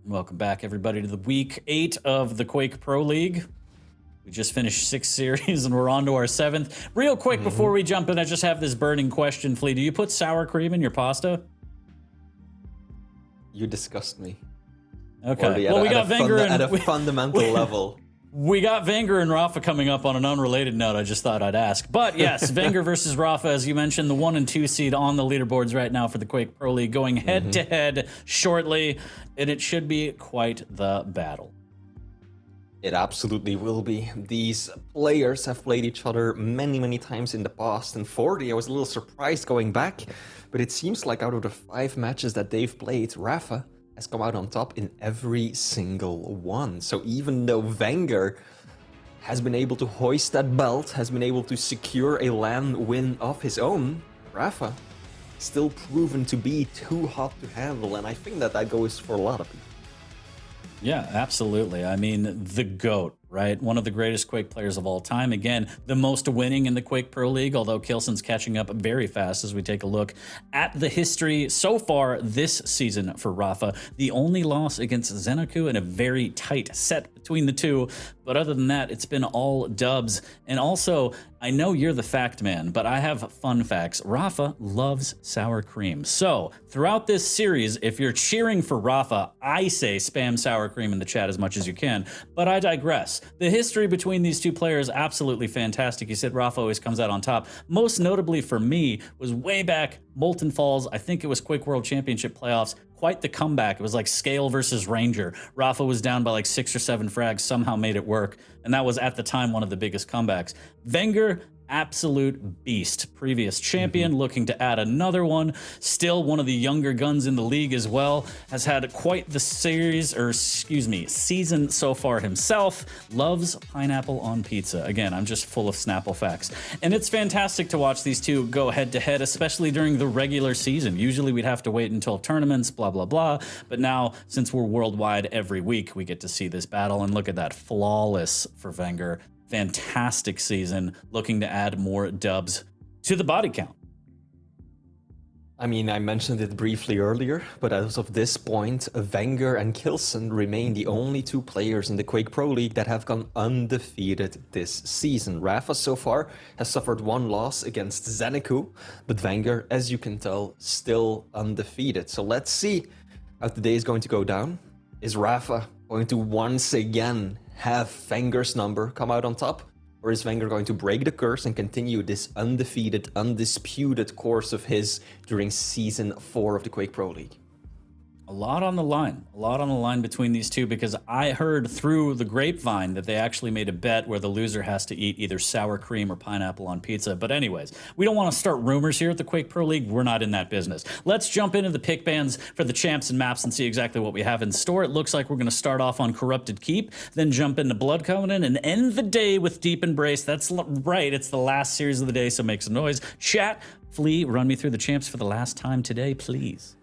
Welcome back, everybody, to the week 8 of the Quake Pro League. We just finished 6 series, and we're on to our 7th. Real quick, before we jump in, I just have this burning question, Flea. Do you put sour cream in your pasta? You disgust me. Okay. Well, we got VengeurR at a fundamental level. We got VengeurR and Rapha coming up on an unrelated note. I just thought I'd ask. But yes, VengeurR versus Rapha, as you mentioned, the 1 and 2 seed on the leaderboards right now for the Quake Pro League, going head-to-head shortly, and it should be quite the battle. It absolutely will be. These players have played each other many, many times in the past, and 40, I was a little surprised going back, but it seems like out of the 5 matches that they've played, Rapha has come out on top in every single one. So even though VengeurR has been able to hoist that belt, has been able to secure a LAN win of his own, Rapha still proven to be too hot to handle, and I think that goes for a lot of people. Yeah, absolutely. I mean, the GOAT, right? One of the greatest Quake players of all time. Again, the most winning in the Quake Pro League, although Kilson's catching up very fast as we take a look at the history so far this season for Rapha. The only loss against Zenaku in a very tight set between the two. But other than that, it's been all dubs. And also, I know you're the fact man, but I have fun facts. Rapha loves sour cream. So throughout this series, if you're cheering for Rapha, I say spam sour cream in the chat as much as you can. But I digress. The history between these two players, absolutely fantastic. You said Rapha always comes out on top. Most notably for me was way back Molten Falls. I think it was Quake World Championship playoffs. Quite the comeback. It was like Scale versus Ranger. Rapha was down by like 6 or 7 frags, somehow made it work. And that was at the time one of the biggest comebacks. VengeurR, absolute beast. Previous champion, looking to add another one. Still one of the younger guns in the league as well. Has had quite the season so far himself. Loves pineapple on pizza. Again, I'm just full of Snapple facts. And it's fantastic to watch these two go head to head, especially during the regular season. Usually we'd have to wait until tournaments, blah, blah, blah. But now, since we're worldwide every week, we get to see this battle. And look at that, flawless for VengeurR. Fantastic season, looking to add more dubs to the body count. I mean, I mentioned it briefly earlier, but as of this point, VengeurR and Kilson remain the only 2 players in the Quake Pro League that have gone undefeated this season. Rapha so far has suffered 1 loss against Zenaku, but VengeurR, as you can tell, still undefeated. So let's see how today is going to go down. Is Rapha going to once again have VengeurR's number come out on top? Or is VengeurR going to break the curse and continue this undefeated, undisputed course of his during Season 4 of the Quake Pro League? A lot on the line between these two, because I heard through the grapevine that they actually made a bet where the loser has to eat either sour cream or pineapple on pizza. But anyways, we don't want to start rumors here at the Quake Pro League. We're not in that business. Let's jump into the pick bands for the champs and maps and see exactly what we have in store. It looks like we're going to start off on Corrupted Keep, then jump into Blood Covenant and end the day with Deep Embrace. That's right. It's the last series of the day, so make some noise. Chat, Flea, run me through the champs for the last time today, please.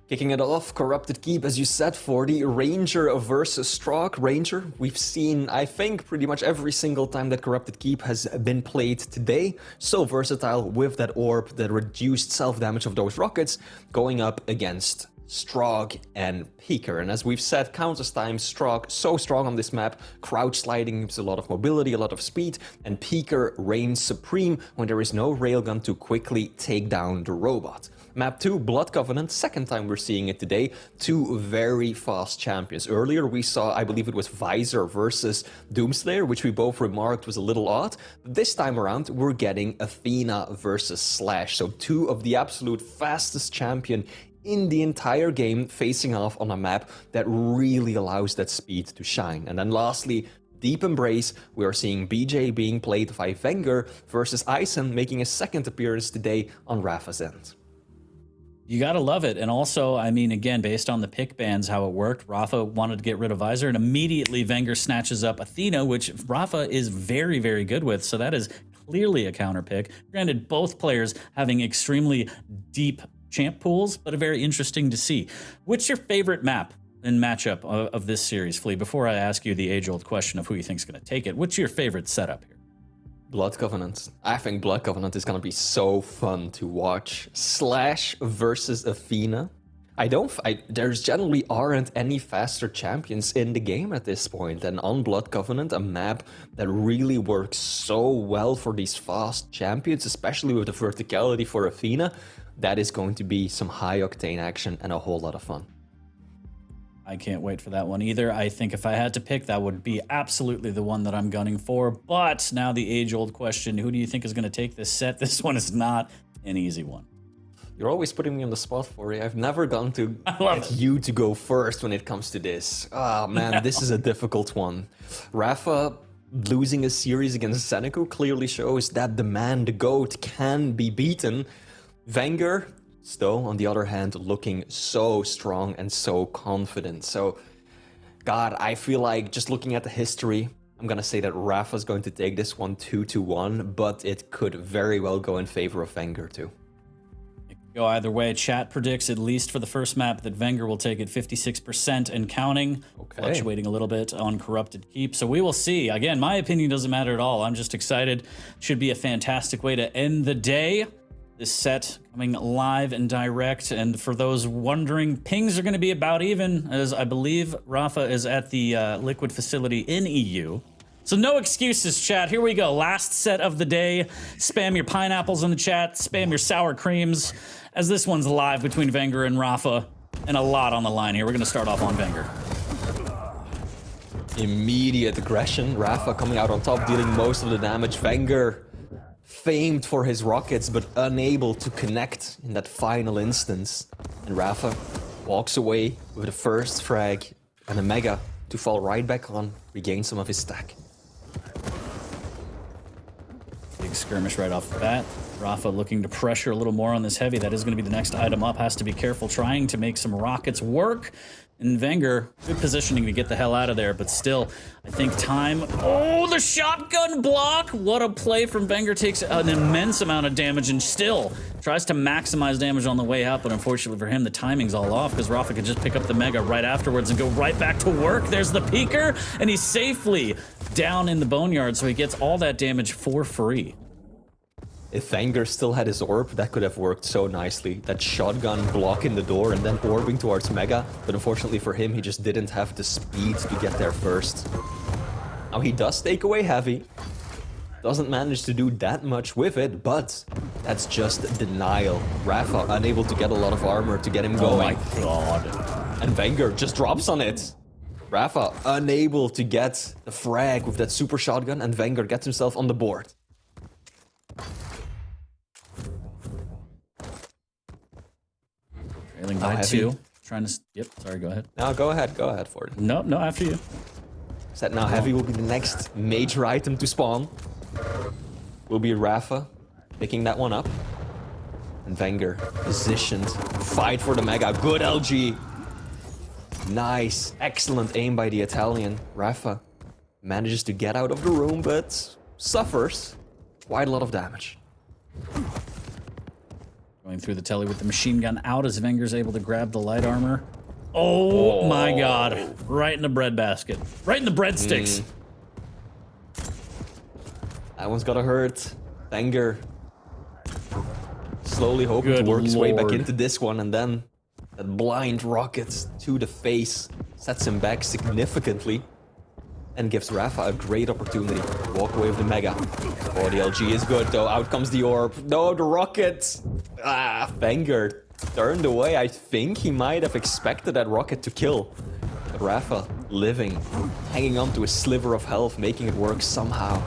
Kicking it off, Corrupted Keep, as you said, for the Ranger versus Strog. Ranger, we've seen, I think, pretty much every single time that Corrupted Keep has been played today. So versatile with that orb, the reduced self-damage of those rockets, going up against Strog and Peeker. And as we've said countless times, Strog so strong on this map, crouch sliding gives a lot of mobility, a lot of speed, and Peeker reigns supreme when there is no railgun to quickly take down the robot. Map 2, Blood Covenant, second time we're seeing it today. 2 very fast champions. Earlier we saw, I believe it was Visor versus Doomslayer, which we both remarked was a little odd. But this time around, we're getting Athena versus Slash. So 2 of the absolute fastest champion in the entire game facing off on a map that really allows that speed to shine. And then lastly, Deep Embrace, we are seeing BJ being played by VengeurR versus Ison making a second appearance today on Rapha's end. You gotta love it. And also, I mean, again, based on the pick bans, how it worked, Rapha wanted to get rid of Visor, and immediately VengeurR snatches up Athena, which Rapha is very, very good with. So that is clearly a counter pick. Granted, both players having extremely deep champ pools, but very interesting to see. What's your favorite map and matchup of this series, Flea? Before I ask you the age-old question of who you think's gonna take it, what's your favorite setup here? Blood Covenant. I think Blood Covenant is gonna be so fun to watch. Slash versus Athena. There's generally aren't any faster champions in the game at this point. And on Blood Covenant, a map that really works so well for these fast champions, especially with the verticality for Athena, that is going to be some high octane action and a whole lot of fun. I can't wait for that one either. I think if I had to pick, that would be absolutely the one that I'm gunning for. But now the age-old question, who do you think is going to take this set? This one is not an easy one. You're always putting me on the spot, Forty. I've never gone to get you to go first when it comes to this. Ah, man, this is a difficult one. Rapha losing a series against Seneco clearly shows that the man, the GOAT, can be beaten. VengeurR, still, on the other hand, looking so strong and so confident. So, God, I feel like just looking at the history, I'm going to say that Rapha's going to take this one 2-1, but it could very well go in favor of VengeurR too. It could go either way. Chat predicts, at least for the first map, that VengeurR will take it 56% and counting, fluctuating a little bit on Corrupted Keep. So we will see. Again, my opinion doesn't matter at all. I'm just excited. Should be a fantastic way to end the day. This set coming live and direct, and for those wondering, pings are going to be about even, as I believe Rapha is at the Liquid facility in EU. So no excuses, chat. Here we go. Last set of the day. Spam your pineapples in the chat. Spam your sour creams, as this one's live between VengeurR and Rapha, and a lot on the line here. We're going to start off on VengeurR. Immediate aggression. Rapha coming out on top, dealing most of the damage. VengeurR, famed for his rockets, but unable to connect in that final instance. And Rapha walks away with the first frag and a mega to fall right back on, regain some of his stack. Big skirmish right off the bat. Rapha looking to pressure a little more on this heavy. That is going to be the next item up. Has to be careful trying to make some rockets work. And VengeurR, good positioning to get the hell out of there, but still, I think time... Oh, the shotgun block! What a play from VengeurR. Takes an immense amount of damage and still tries to maximize damage on the way out, but unfortunately for him, the timing's all off because Rapha could just pick up the mega right afterwards and go right back to work. There's the peeker, and he's safely down in the boneyard, so he gets all that damage for free. If VengeurR still had his orb, that could have worked so nicely. That shotgun blocking the door and then orbing towards Mega. But unfortunately for him, he just didn't have the speed to get there first. Now he does take away heavy. Doesn't manage to do that much with it, but that's just denial. Rapha unable to get a lot of armor to get him going. Oh my god. And VengeurR just drops on it. Rapha unable to get the frag with that super shotgun, and VengeurR gets himself on the board. Trailing by two. Trying to... Yep, sorry, go ahead. No, go ahead for it. No, after you. Said now heavy will be the next major item to spawn. Will be Rapha picking that one up. And VengeurR positioned. Fight for the mega. Good LG. Nice. Excellent aim by the Italian. Rapha manages to get out of the room, but suffers quite a lot of damage. Going through the telly with the machine gun out as VengeurR's able to grab the light armor. Oh my god. Right in the bread basket. Right in the breadsticks. That one's gotta hurt. VengeurR slowly hoping to work his way back into this one, and then that blind rocket to the face sets him back significantly and gives Rapha a great opportunity to walk away with the mega. Oh, the LG is good though. Out comes the orb. No, the rocket. VengeurR turned away. I think he might have expected that rocket to kill. But Rapha living, hanging on to a sliver of health, making it work somehow.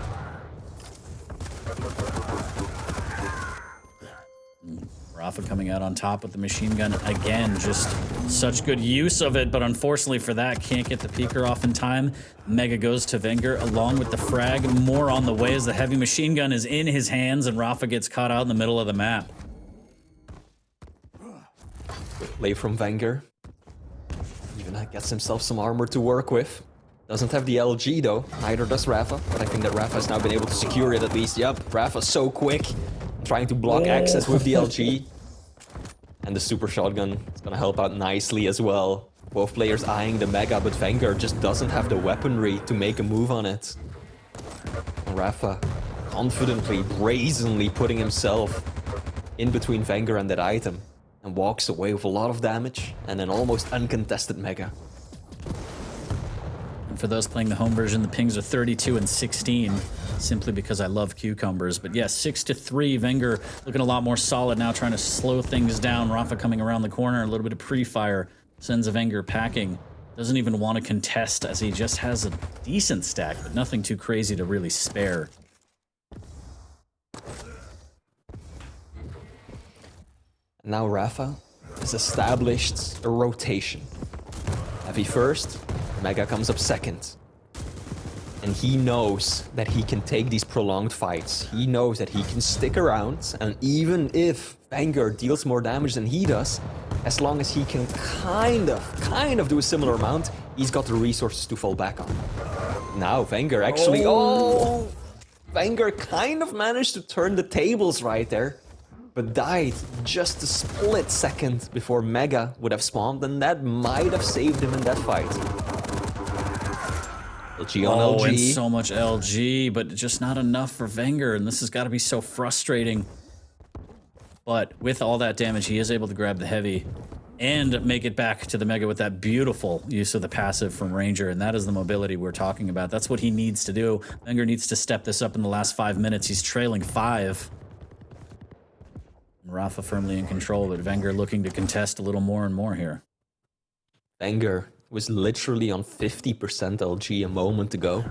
Rapha coming out on top with the machine gun again. Just such good use of it, but unfortunately for that, can't get the peeker off in time. Mega goes to VengeurR along with the frag. More on the way as the heavy machine gun is in his hands and Rapha gets caught out in the middle of the map. Play from VengeurR. Even gets himself some armor to work with. Doesn't have the LG though, neither does Rapha, but I think that Rapha has now been able to secure it at least. Yep, Rapha's so quick, trying to block access with the LG. And the super shotgun is gonna help out nicely as well. Both players eyeing the mega, but VengeurR just doesn't have the weaponry to make a move on it. And Rapha confidently, brazenly putting himself in between VengeurR and that item. and walks away with a lot of damage and an almost uncontested Mega. And for those playing the home version, the pings are 32 and 16, simply because I love cucumbers. But yeah, 6-3, Venger looking a lot more solid now, trying to slow things down. Rapha coming around the corner, a little bit of pre-fire, sends a Venger packing. Doesn't even want to contest, as he just has a decent stack, but nothing too crazy to really spare. Now Rapha has established a rotation. Heavy first, Mega comes up second. And he knows that he can take these prolonged fights. He knows that he can stick around, and even if Venger deals more damage than he does, as long as he can kind of do a similar amount, he's got the resources to fall back on. Now Venger actually... Oh! Venger kind of managed to turn the tables right there, but died just a split second before Mega would have spawned, and that might have saved him in that fight. LG on LG. And so much LG, but just not enough for Venger, and this has got to be so frustrating. But with all that damage, he is able to grab the heavy and make it back to the Mega with that beautiful use of the passive from Ranger, and that is the mobility we're talking about. That's what he needs to do. Venger needs to step this up in the last 5 minutes. He's trailing 5. Rapha firmly in control, but Venger looking to contest a little more and more here. Venger was literally on 50% LG a moment ago.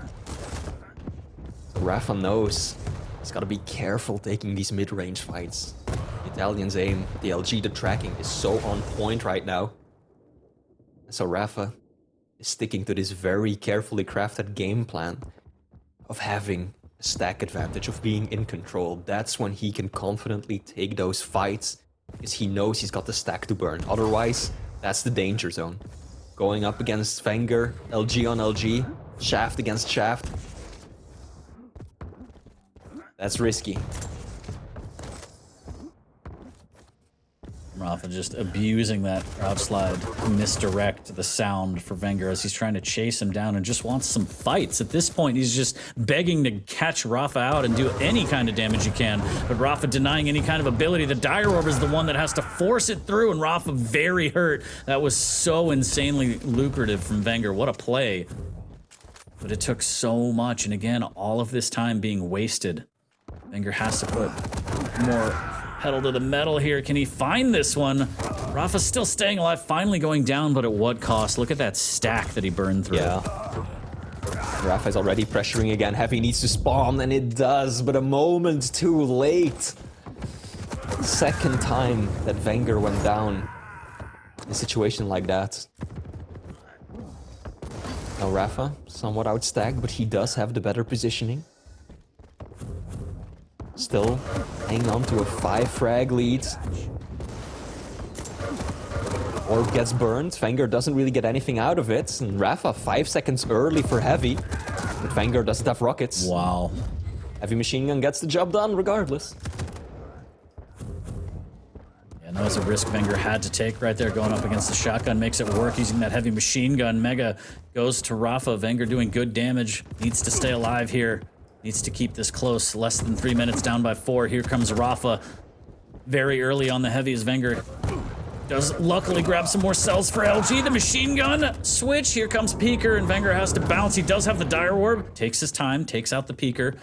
So Rapha knows he's got to be careful taking these mid-range fights. The Italian's aim, the LG, the tracking is so on point right now. And so Rapha is sticking to this very carefully crafted game plan of having a stack advantage, of being in control. That's when he can confidently take those fights, because he knows he's got the stack to burn. Otherwise, that's the danger zone. Going up against Venger, LG on LG, shaft against shaft. That's risky. Rapha just abusing that crouch slide to misdirect the sound for Venger as he's trying to chase him down and just wants some fights. At this point, he's just begging to catch Rapha out and do any kind of damage he can. But Rapha denying any kind of ability. The Dire Orb is the one that has to force it through, and Rapha very hurt. That was so insanely lucrative from Venger. What a play. But it took so much, and again, all of this time being wasted. Venger has to put more pedal to the metal here. Can he find this one? Rapha's still staying alive, finally going down, but at what cost? Look at that stack that he burned through. Yeah. Rapha's already pressuring again. Heavy needs to spawn, and it does, but a moment too late. Second time that Venger went down in a situation like that. Now Rapha, somewhat outstacked, but he does have the better positioning. Still hanging on to a 5-frag lead. Orb gets burned. Venger doesn't really get anything out of it. And Rapha 5 seconds early for Heavy. But Venger doesn't have rockets. Wow. Heavy machine gun gets the job done regardless. Yeah, that was a risk Venger had to take right there, going up against the shotgun. Makes it work using that heavy machine gun. Mega goes to Rapha. Venger doing good damage. Needs to stay alive here. Needs to keep this close. Less than 3 minutes, down by 4. Here comes Rapha. Very early on the heavy as Venger does luckily grab some more cells for LG. The machine gun switch. Here comes Peeker, and Venger has to bounce. He does have the Dire Orb. Takes his time, takes out the Peeker.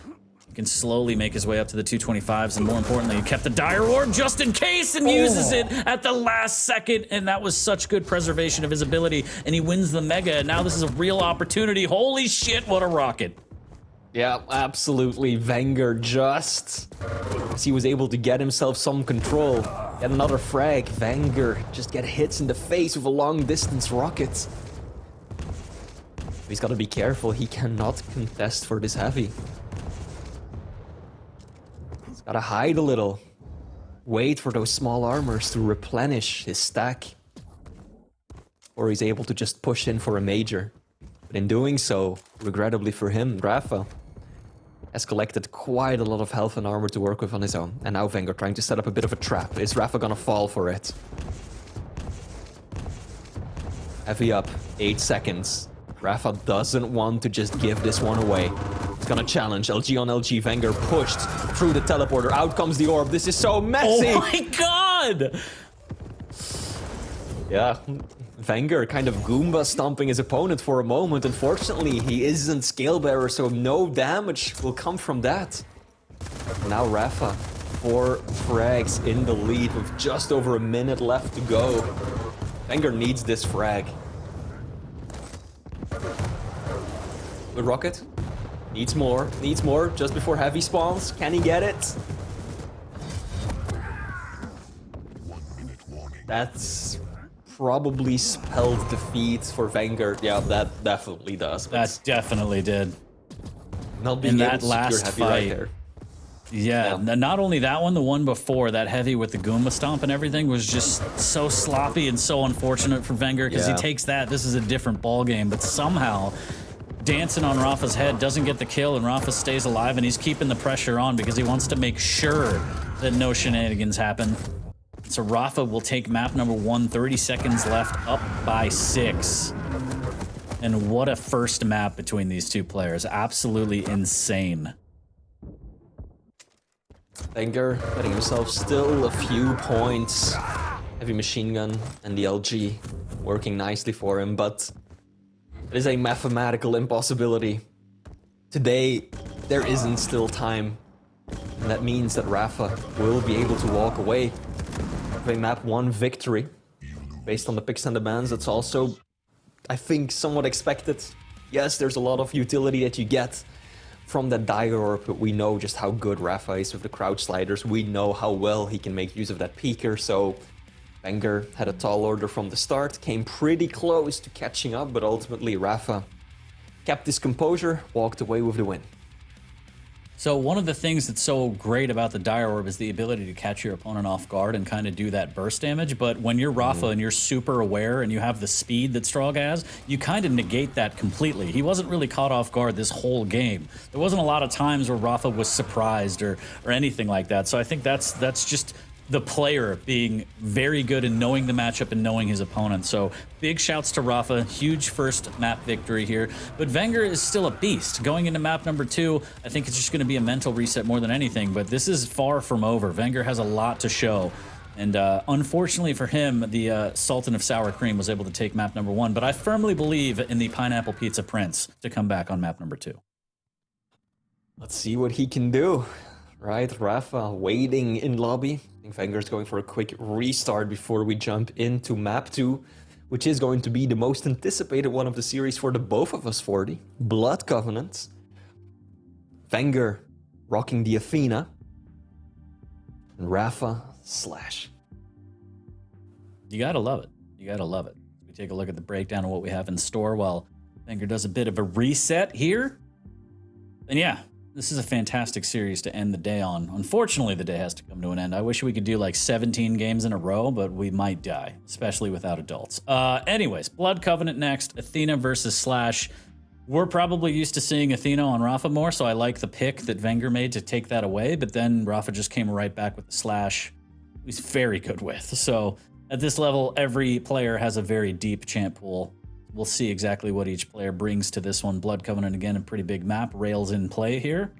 He can slowly make his way up to the 225s, and more importantly, he kept the Dire Orb just in case and uses it at the last second, and that was such good preservation of his ability, and he wins the Mega, and now this is a real opportunity. Holy shit, what a rocket. Yeah, absolutely. Venger just... as he was able to get himself some control. Get another frag. Venger just get hits in the face with a long-distance rocket. He's got to be careful. He cannot contest for this heavy. He's got to hide a little. Wait for those small armors to replenish his stack. Or he's able to just push in for a major. But in doing so, regrettably for him, Rapha has collected quite a lot of health and armor to work with on his own. And now Venger trying to set up a bit of a trap. Is Rapha gonna fall for it? Heavy up, 8 seconds. Rapha doesn't want to just give this one away. He's gonna challenge. LG on LG. Venger pushed through the teleporter. Out comes the orb. This is so messy! Oh my god! Yeah, VengeurR kind of Goomba stomping his opponent for a moment. Unfortunately, he isn't scale bearer, so no damage will come from that. Now rapha, 4 frags in the lead with just over a minute left to go. VengeurR needs this frag. Good rocket. Needs more just before heavy spawns. Can he get it? That's probably spelled defeat for VengeurR. Yeah, that definitely does. That definitely did. Not being In able that to secure last heavy fight. right there. Yeah, not only that one, the one before, that heavy with the Goomba stomp and everything was just so sloppy and so unfortunate for VengeurR, because he takes that. This is a different ball game, but somehow dancing on Rapha's head doesn't get the kill, and Rapha stays alive, and he's keeping the pressure on because he wants to make sure that no shenanigans happen. So Rapha will take map number 1, 30 seconds left, up by 6. And what a first map between these two players. Absolutely insane. VengeurR getting himself still a few points. Heavy machine gun and the LG working nicely for him, but it is a mathematical impossibility. Today, there isn't still time. And that means that rapha will be able to walk away with a map 1 victory. Based on the picks and the bans, that's also, I think, somewhat expected. Yes, there's a lot of utility that you get from that Dire Orb, but we know just how good rapha is with the crouch sliders. We know how well he can make use of that peeker, so VengeurR had a tall order from the start, came pretty close to catching up, but ultimately rapha kept his composure, walked away with the win. So one of the things that's so great about the Dire Orb is the ability to catch your opponent off guard and kind of do that burst damage. But when you're Rapha and you're super aware and you have the speed that Strog has, you kind of negate that completely. He wasn't really caught off guard this whole game. There wasn't a lot of times where Rapha was surprised or anything like that. So I think that's just the player being very good in knowing the matchup and knowing his opponent. So big shouts to Rapha, huge first map victory here. But VengeurR is still a beast. Going into map number 2, I think it's just going to be a mental reset more than anything, but this is far from over. VengeurR has a lot to show. And unfortunately for him, the Sultan of Sour Cream was able to take map number 1, but I firmly believe in the Pineapple Pizza Prince to come back on map number 2. Let's see what he can do. Right, rapha waiting in lobby. I think VengeurR's going for a quick restart before we jump into map 2, which is going to be the most anticipated one of the series for the both of us, 40. Blood Covenant. VengeurR rocking the Athena. And rapha Slash. You gotta love it. You gotta love it. We take a look at the breakdown of what we have in store while VengeurR does a bit of a reset here. And yeah, this is a fantastic series to end the day on. Unfortunately, the day has to come to an end. I wish we could do like 17 games in a row, but we might die, especially without adults. Anyways, Blood Covenant next, Athena versus Slash. We're probably used to seeing Athena on Rapha more, so I like the pick that VengeurR made to take that away, but then Rapha just came right back with the Slash. He's very good with. So at this level, every player has a very deep champ pool. We'll see exactly what each player brings to this one. Blood Covenant, again, a pretty big map. Rails in play here.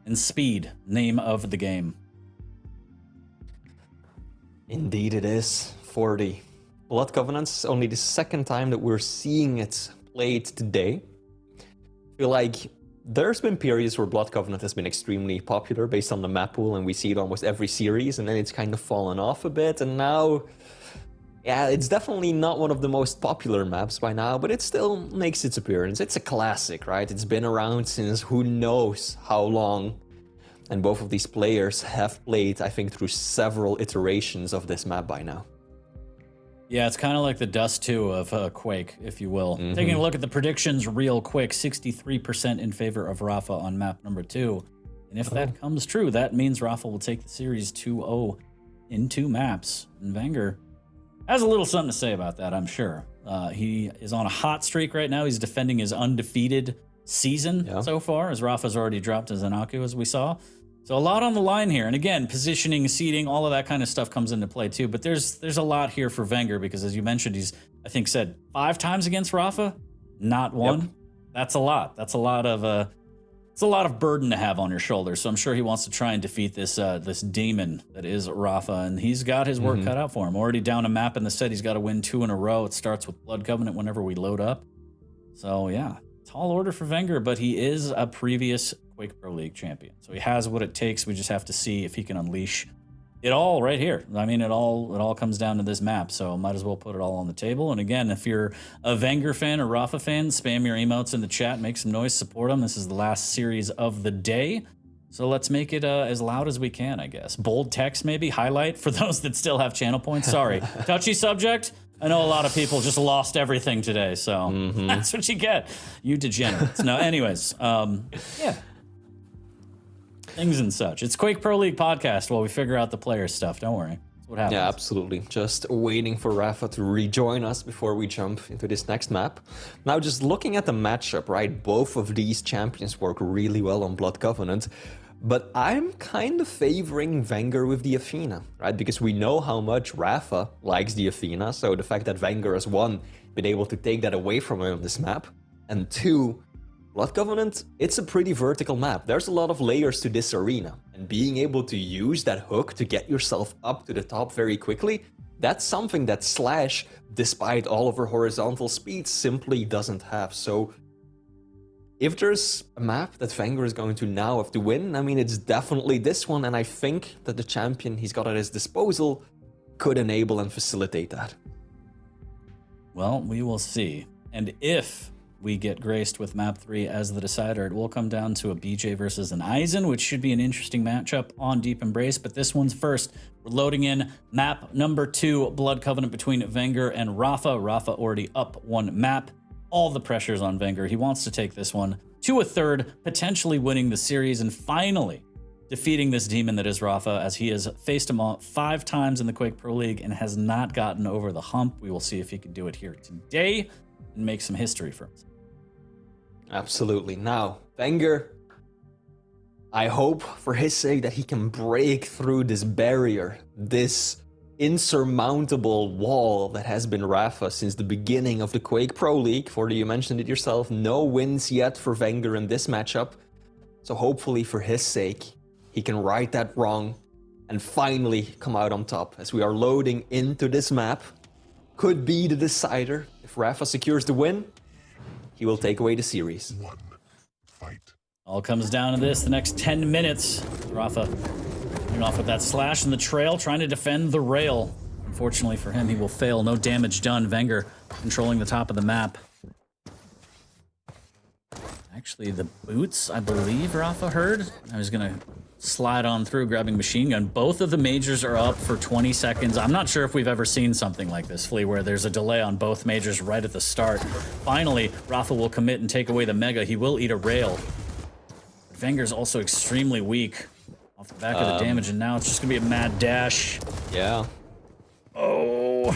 And Speed, name of the game. Indeed it is. 40. Blood Covenant's only the second time that we're seeing it played today. I feel like there's been periods where Blood Covenant has been extremely popular based on the map pool, and we see it almost every series, and then it's kind of fallen off a bit, and now... yeah, it's definitely not one of the most popular maps by now, but it still makes its appearance. It's a classic, right? It's been around since who knows how long. And both of these players have played, I think, through several iterations of this map by now. Yeah, it's kind of like the Dust 2 of Quake, if you will. Taking a look at the predictions real quick, 63% in favor of Rapha on map number 2. And if that comes true, that means Rapha will take the series 2-0 in 2 maps. And VengeurR has a little something to say about that, I'm sure. He is on a hot streak right now. He's defending his undefeated season so far, as Rapha's already dropped his Zanaku, as we saw. So a lot on the line here. And again, positioning, seeding, all of that kind of stuff comes into play too. But there's a lot here for VengeurR because, as you mentioned, he's, I think, said 5 times against Rapha, not 1. Yep. That's a lot. That's a lot of It's a lot of burden to have on your shoulders, so I'm sure he wants to try and defeat this this demon that is Rapha, and he's got his work cut out for him. Already down a map in the set, he's got to win 2 in a row. It starts with Blood Covenant whenever we load up. So yeah, tall order for Wenger, but he is a previous Quake Pro League champion, so he has what it takes. We just have to see if he can unleash it all right here. I mean, it all comes down to this map, so might as well put it all on the table. And again, if you're a Wenger fan or Rapha fan, spam your emotes in the chat, make some noise, support them. This is the last series of the day, so let's make it as loud as we can, I guess. Bold text, maybe, highlight for those that still have channel points. Sorry, touchy subject. I know a lot of people just lost everything today, so that's what you get, you degenerates. No, anyways, yeah. Things and such. It's Quake Pro League podcast while we figure out the player stuff. Don't worry. That's what happens. Yeah, absolutely. Just waiting for Rapha to rejoin us before we jump into this next map. Now, just looking at the matchup, right? Both of these champions work really well on Blood Covenant. But I'm kind of favoring Wenger with the Athena, right? Because we know how much Rapha likes the Athena. So the fact that Wenger has, one, been able to take that away from him on this map. And two, Blood Covenant, it's a pretty vertical map. There's a lot of layers to this arena, and being able to use that hook to get yourself up to the top very quickly, that's something that Slash, despite all of her horizontal speed, simply doesn't have. So if there's a map that Wenger is going to now have to win, I mean, it's definitely this one, and I think that the champion he's got at his disposal could enable and facilitate that. Well, we will see. And if we get graced with map 3 as the decider, it will come down to a BJ versus an Aizen, which should be an interesting matchup on Deep Embrace. But this one's first. We're loading in map number 2, Blood Covenant between Wenger and Rapha. Rapha already up 1 map. All the pressure's on Wenger. He wants to take this one to a third, potentially winning the series and finally defeating this demon that is Rapha, as he has faced him 5 times in the Quake Pro League and has not gotten over the hump. We will see if he can do it here today and make some history for himself. Absolutely. Now, Wenger, I hope for his sake that he can break through this barrier, this insurmountable wall that has been Rapha since the beginning of the Quake Pro League. Fordy, you mentioned it yourself, no wins yet for Wenger in this matchup. So hopefully for his sake, he can right that wrong and finally come out on top as we are loading into this map. Could be the decider. If Rapha secures the win, he will take away the series. One fight. All comes down to this, the next 10 minutes. Rapha coming off with that slash in the trail, trying to defend the rail. Unfortunately for him, he will fail. No damage done. Wenger controlling the top of the map. Actually, the boots, I believe Rapha heard. I was going to slide on through, grabbing machine gun. Both of the majors are up for 20 seconds. I'm not sure if we've ever seen something like this, Flea, where there's a delay on both majors right at the start. Finally, Rapha will commit and take away the mega. He will eat a rail. But Wenger's also extremely weak off the back of the damage, and now it's just gonna be a mad dash. Yeah. Oh.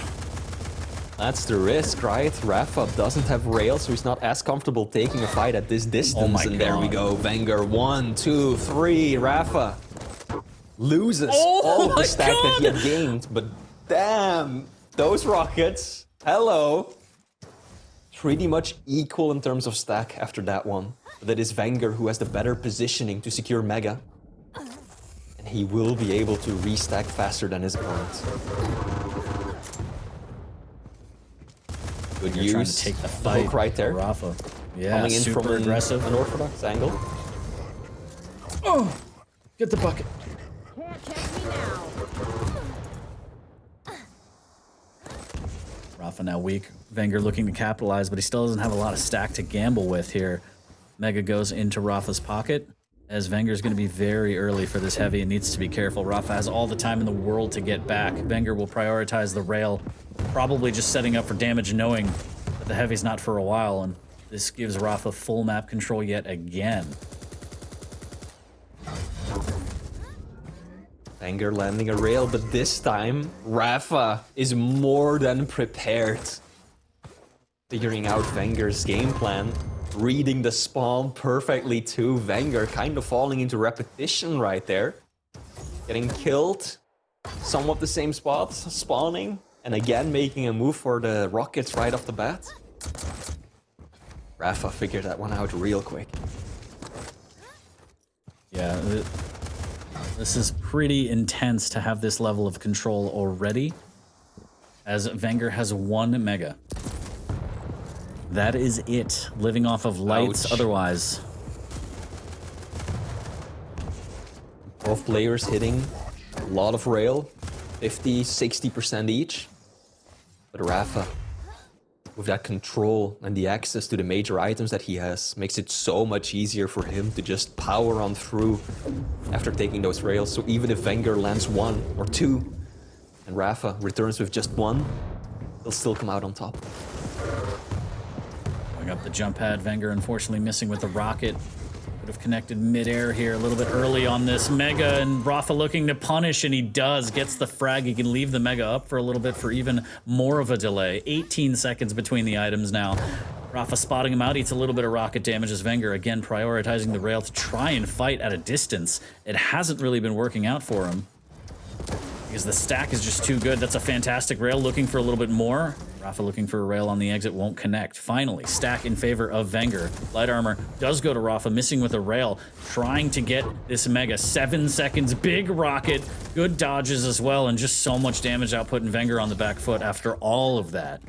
That's the risk, right? Rapha doesn't have rail, so he's not as comfortable taking a fight at this distance. Oh my and there we God. go. Wenger, 1, 2, 3. Rapha loses all of the stack that he had gained. But damn, those rockets. Hello. Pretty much equal in terms of stack after that one. But it is Wenger who has the better positioning to secure Mega. And he will be able to restack faster than his opponents. Good You're use. trying to take the fight. Hook right there. Rapha. Yeah, Coming in super from aggressive. an unorthodox angle. Oh, get the bucket. Can't catch me now. Rapha now weak. Wenger looking to capitalize, but he still doesn't have a lot of stack to gamble with here. Mega goes into Rapha's pocket, as Wenger's going to be very early for this heavy and needs to be careful. Rapha has all the time in the world to get back. Wenger will prioritize the rail, probably just setting up for damage, knowing that the heavy's not for a while, and this gives Rapha full map control yet again. Wenger landing a rail, but this time Rapha is more than prepared. Figuring out Wenger's game plan, reading the spawn perfectly too. Wenger kind of falling into repetition right there. Getting killed, somewhat the same spot, spawning, and again making a move for the rockets right off the bat. Rapha figured that one out real quick. Yeah, this is pretty intense to have this level of control already, as VengeurR has 1 mega. That is it. Living off of lights. Ouch. Otherwise. Both players hitting a lot of rail, 50, 60% each. But rapha, with that control and the access to the major items that he has, makes it so much easier for him to just power on through after taking those rails. So even if VengeurR lands 1 or 2 and rapha returns with just 1, he'll still come out on top. Going up the jump pad, VengeurR unfortunately missing with the rocket. Could have connected mid-air here a little bit early on this mega, and rapha looking to punish, and he does. Gets the frag. He can leave the mega up for a little bit for even more of a delay. 18 seconds between the items now. rapha spotting him out, eats a little bit of rocket damage as VengeurR again prioritizing the rail to try and fight at a distance. It hasn't really been working out for him because the stack is just too good. That's a fantastic rail, looking for a little bit more. rapha looking for a rail on the exit, won't connect. Finally, stack in favor of VengeurR. Light armor does go to rapha, missing with a rail, trying to get this mega. 7 seconds, big rocket, good dodges as well, and just so much damage output, and VengeurR on the back foot after all of that.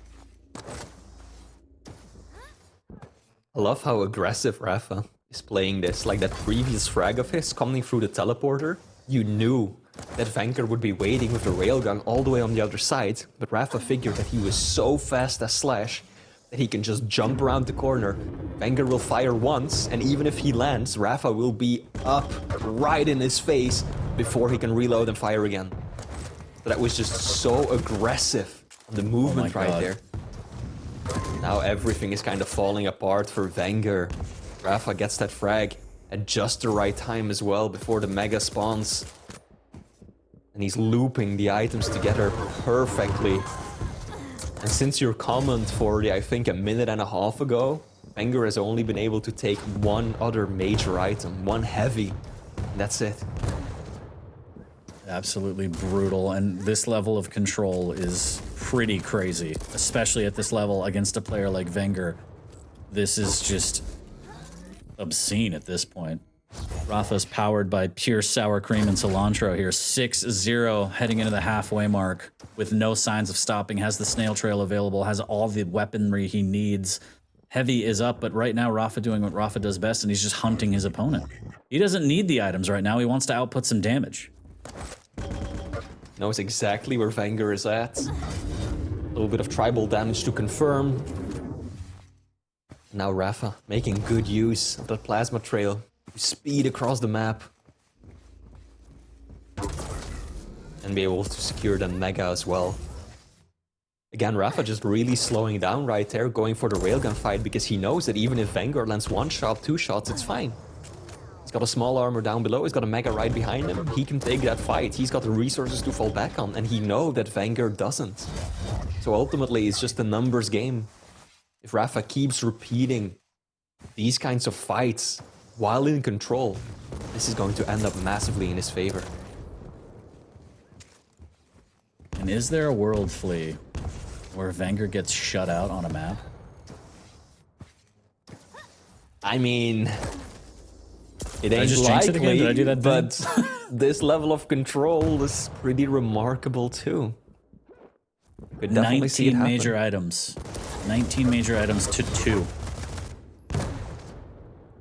I love how aggressive rapha is playing this. Like that previous frag of his coming through the teleporter, you knew that VengeurR would be waiting with the railgun all the way on the other side, but rapha figured that he was so fast as Slash that he can just jump around the corner. VengeurR will fire once, and even if he lands, rapha will be up right in his face before he can reload and fire again. So that was just so aggressive on the movement right there. Now everything is kind of falling apart for VengeurR. rapha gets that frag at just the right time as well before the mega spawns. And he's looping the items together perfectly. And since your comment for I think a minute and a half ago, VengeurR has only been able to take 1 other major item, 1 heavy, and that's it. Absolutely brutal, and this level of control is pretty crazy, especially at this level against a player like VengeurR. This is just obscene at this point. rapha's powered by pure sour cream and cilantro here. 6-0 heading into the halfway mark with no signs of stopping. Has the snail trail available, has all the weaponry he needs. Heavy is up, but right now rapha doing what rapha does best, and he's just hunting his opponent. He doesn't need the items right now. He wants to output some damage. Knows exactly where VengeurR is at. A little bit of tribal damage to confirm. Now rapha making good use of that plasma trail. Speed across the map. And be able to secure the mega as well. Again, rapha just really slowing down right there, going for the railgun fight, because he knows that even if VengeurR lands 1 shot, 2 shots, it's fine. He's got a small armor down below, he's got a mega right behind him. He can take that fight, he's got the resources to fall back on, and he knows that VengeurR doesn't. So ultimately, it's just a numbers game. If rapha keeps repeating these kinds of fights while in control, this is going to end up massively in his favor. And is there a world flea where VengeurR gets shut out on a map? I mean, it I ain't just jinx it again? likely, Did I do that but thing? this level of control is pretty remarkable too. Could definitely see it 19 happen. major items. 19 major items to 2.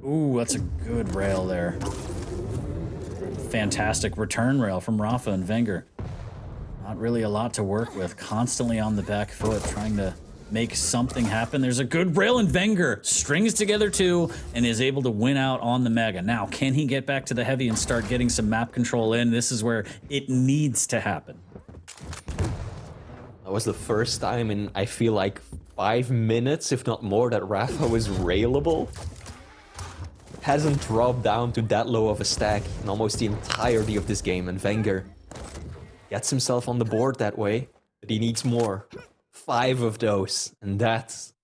Ooh, that's a good rail there. Fantastic return rail from rapha and VengeurR. Not really a lot to work with. Constantly on the back foot, trying to make something happen. There's a good rail, and VengeurR strings together 2 and is able to win out on the mega. Now, can he get back to the heavy and start getting some map control in? This is where it needs to happen. That was the first time in, I feel like, 5 minutes, if not more, that rapha was railable. Hasn't dropped down to that low of a stack in almost the entirety of this game, and VengeurR gets himself on the board that way, but he needs more. 5 of those, and that's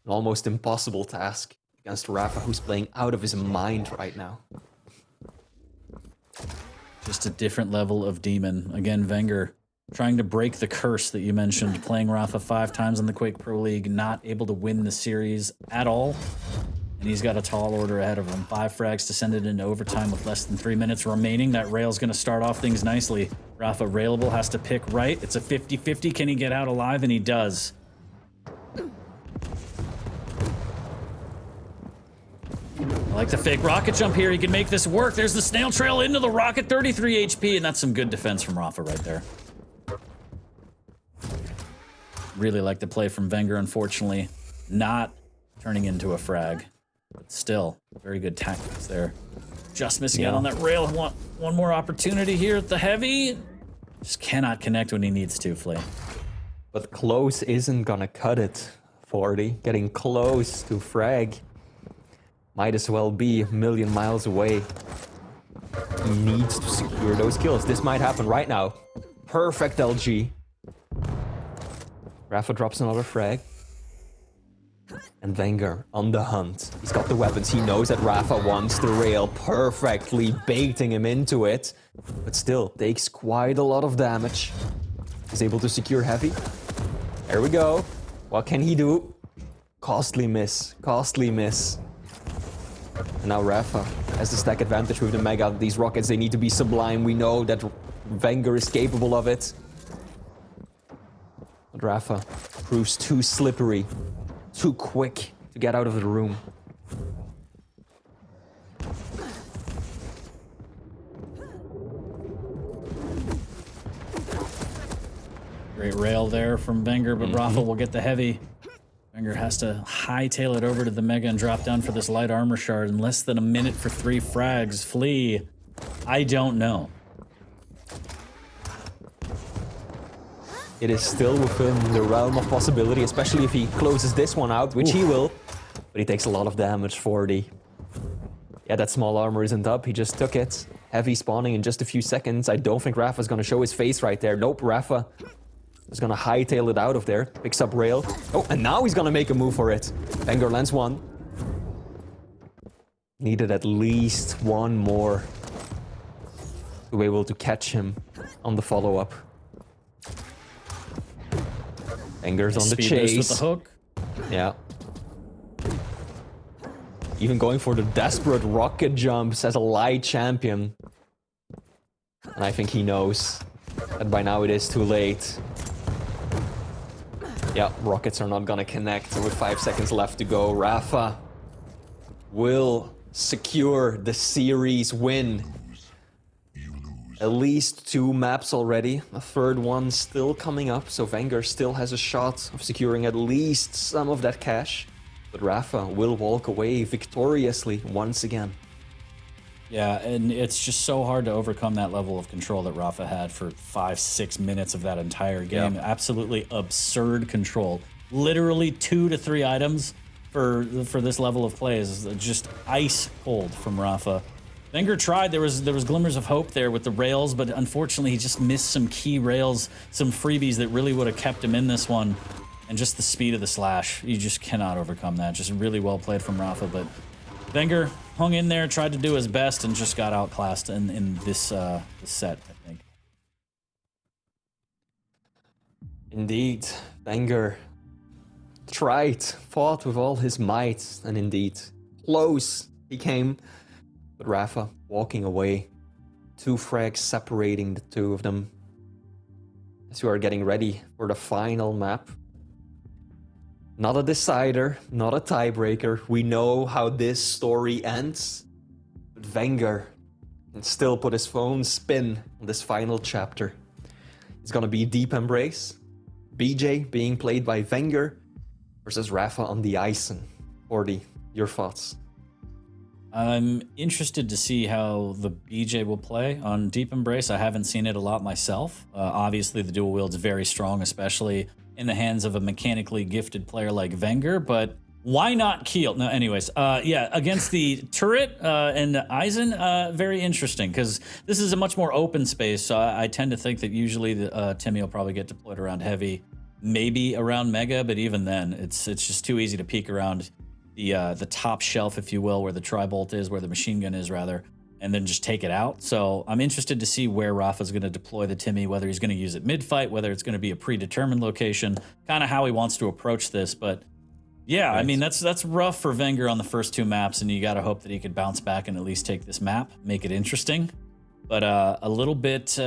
an almost impossible task against rapha, who's playing out of his mind right now. Just a different level of demon. Again, VengeurR trying to break the curse that you mentioned, playing rapha 5 times in the Quake Pro League, not able to win the series at all. and he's got a tall order ahead of him. 5 frags to send it into overtime with less than 3 minutes remaining. That rail's going to start off things nicely. Rapha railable has to pick right. It's a 50-50. Can he get out alive? And he does. I like the fake rocket jump here. He can make this work. There's the snail trail into the rocket. 33 HP, and that's some good defense from Rapha right there. Really like the play from VengeurR, unfortunately. Not turning into a frag. But still, very good tactics there. Just missing out on that rail. One more opportunity here at the heavy. Just cannot connect when he needs to, Flea. But close isn't gonna cut it, 40. Getting close to frag might as well be a million miles away. He needs to secure those kills. This might happen right now. Perfect LG. Rapha drops another frag. And VengeurR on the hunt. He's got the weapons. He knows that Rapha wants the rail, perfectly baiting him into it. But still, takes quite a lot of damage. He's able to secure heavy. There we go. What can he do? Costly miss. Costly miss. And now Rapha has the stack advantage with the Mega. These rockets, they need to be sublime. We know that VengeurR is capable of it. But Rapha proves too slippery, too quick to get out of the room. Great rail there from VengeurR, but Rapha will get the heavy. VengeurR has to hightail it over to the Mega and drop down for this light armor shard in less than a minute for 3 frags. Flea, I don't know. It is still within the realm of possibility, especially if he closes this one out, which he will. But he takes a lot of damage, 40. Yeah, that small armor isn't up. He just took it. Heavy spawning in just a few seconds. I don't think Rapha's going to show his face right there. Nope, Rapha is going to hightail it out of there. Picks up rail. Oh, and now he's going to make a move for it. VengeurR lands one. Needed at least one more to be able to catch him on the follow-up. VengeurR's on the chase. With the hook. Yeah. Even going for the desperate rocket jumps as a light champion. And I think he knows that by now it is too late. Yeah, rockets are not gonna connect with 5 seconds left to go. Rapha will secure the series win. At least 2 maps already. A third one still coming up, so VengeurR still has a shot of securing at least some of that cash. But Rapha will walk away victoriously once again. Yeah, and it's just so hard to overcome that level of control that Rapha had for 5-6 minutes of that entire game. Yep. Absolutely absurd control. Literally 2 to 3 items for this level of play is just ice cold from Rapha. VengeurR tried. There was glimmers of hope there with the rails, but unfortunately he just missed some key rails, some freebies that really would have kept him in this one. And just the speed of the slash, you just cannot overcome that. Just really well played from Rapha, but VengeurR hung in there, tried to do his best, and just got outclassed in this set, I think. Indeed, VengeurR tried, fought with all his might, and indeed, close he came. But Rapha walking away, 2 frags separating the 2 of them. As we are getting ready for the final map. Not a decider, not a tiebreaker. We know how this story ends. But VengeurR can still put his own spin on this final chapter. It's gonna be Deep Embrace. BJ being played by VengeurR versus Rapha on the Ison. 40, your thoughts? I'm interested to see how the BJ will play on Deep Embrace. I haven't seen it a lot myself. Obviously, the dual wield's very strong, especially in the hands of a mechanically gifted player like VengeurR, but why not Keel? No, anyways, yeah, against the turret and the Eisen, very interesting, because this is a much more open space, so I tend to think that usually the Timmy will probably get deployed around heavy, maybe around Mega, but even then, it's just too easy to peek around the top shelf, if you will, where the tri-bolt is, where the machine gun is, rather, and then just take it out. So I'm interested to see where Rapha's going to deploy the Timmy, whether he's going to use it mid-fight, whether it's going to be a predetermined location, kind of how he wants to approach this. But Yeah, I Right. mean that's rough for Wenger on the first two maps, and you got to hope that he could bounce back and at least take this map, make it interesting, but a little bit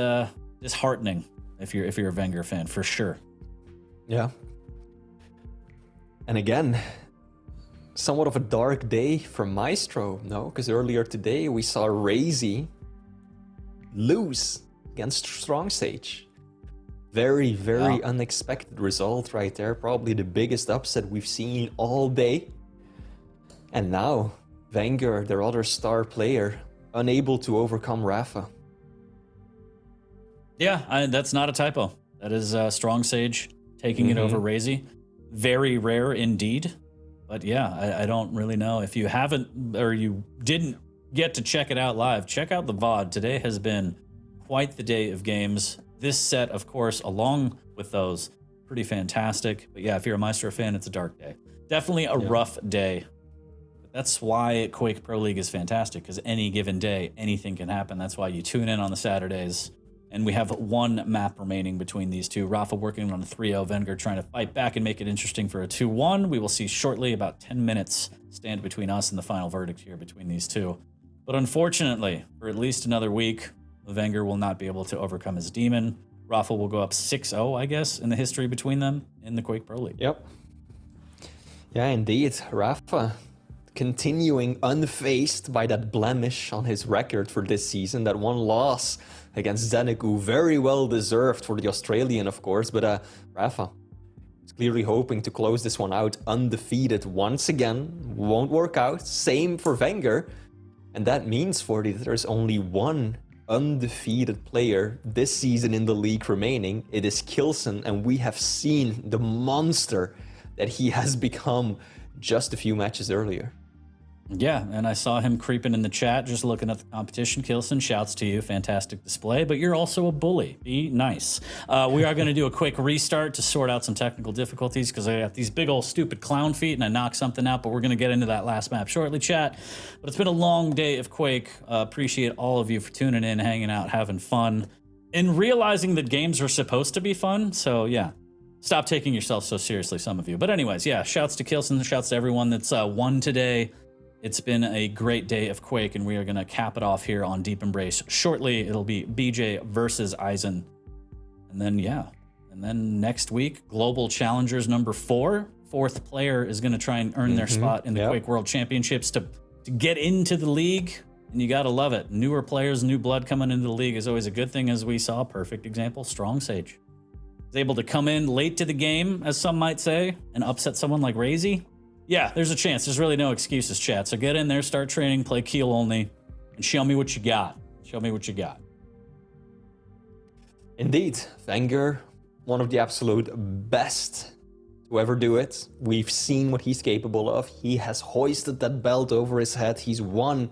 disheartening if you're a Wenger fan for sure. Yeah. And again, somewhat of a dark day for Maestro, no? Because earlier today we saw Razy lose against Strong Sage. Very, very unexpected result right there. Probably the biggest upset we've seen all day. And now, Wenger, their other star player, unable to overcome rapha. Yeah, that's not a typo. That is Strong Sage taking it over Razy. Very rare indeed. But yeah, I don't really know. If you haven't or you didn't get to check it out live, check out the VOD. Today has been quite the day of games. This set, of course, along with those, pretty fantastic. But yeah, if you're a Maestro fan, it's a dark day. Definitely a rough day. But that's why Quake Pro League is fantastic, because any given day, anything can happen. That's why you tune in on the Saturdays. And we have one map remaining between these two. Rapha working on a 3-0, Wenger trying to fight back and make it interesting for a 2-1. We will see shortly. About 10 minutes stand between us and the final verdict here between these two. But unfortunately, for at least another week, Wenger will not be able to overcome his demon. Rapha will go up 6-0, I guess, in the history between them in the Quake Pro League. Yep. Yeah, indeed. Rapha continuing unfazed by that blemish on his record for this season. That one loss against Zeniku, very well deserved for the Australian, of course. But Rapha is clearly hoping to close this one out undefeated once again. Won't work out. Same for Wenger. And that means, 40, that there's only one undefeated player this season in the league remaining. It is Kilson, and we have seen the monster that he has become just a few matches earlier. Yeah, and I saw him creeping in the chat, just looking at the competition. Kilson, shouts to you. Fantastic display, but you're also a bully. Be nice. We are going to do a quick restart to sort out some technical difficulties because I got these big old stupid clown feet and I knocked something out, but we're going to get into that last map shortly, chat. But it's been a long day of Quake. Appreciate all of you for tuning in, hanging out, having fun, and realizing that games are supposed to be fun. So, yeah. Stop taking yourself so seriously, some of you. But anyways, yeah, shouts to Kilson, shouts to everyone that's won today. It's been a great day of Quake, and we are going to cap it off here on Deep Embrace shortly. It'll be BJ versus Eisen. And then, yeah. And then next week, Global Challengers number 4. Fourth player is going to try and earn their spot in the Quake World Championships to get into the league. And you got to love it. Newer players, new blood coming into the league is always a good thing, as we saw. Perfect example, Strong Sage. Is able to come in late to the game, as some might say, and upset someone like Razy. Yeah, there's a chance. There's really no excuses, chat. So get in there, start training, play Keel only, and show me what you got. Show me what you got. Indeed, Wenger, one of the absolute best to ever do it. We've seen what he's capable of. He has hoisted that belt over his head. He's won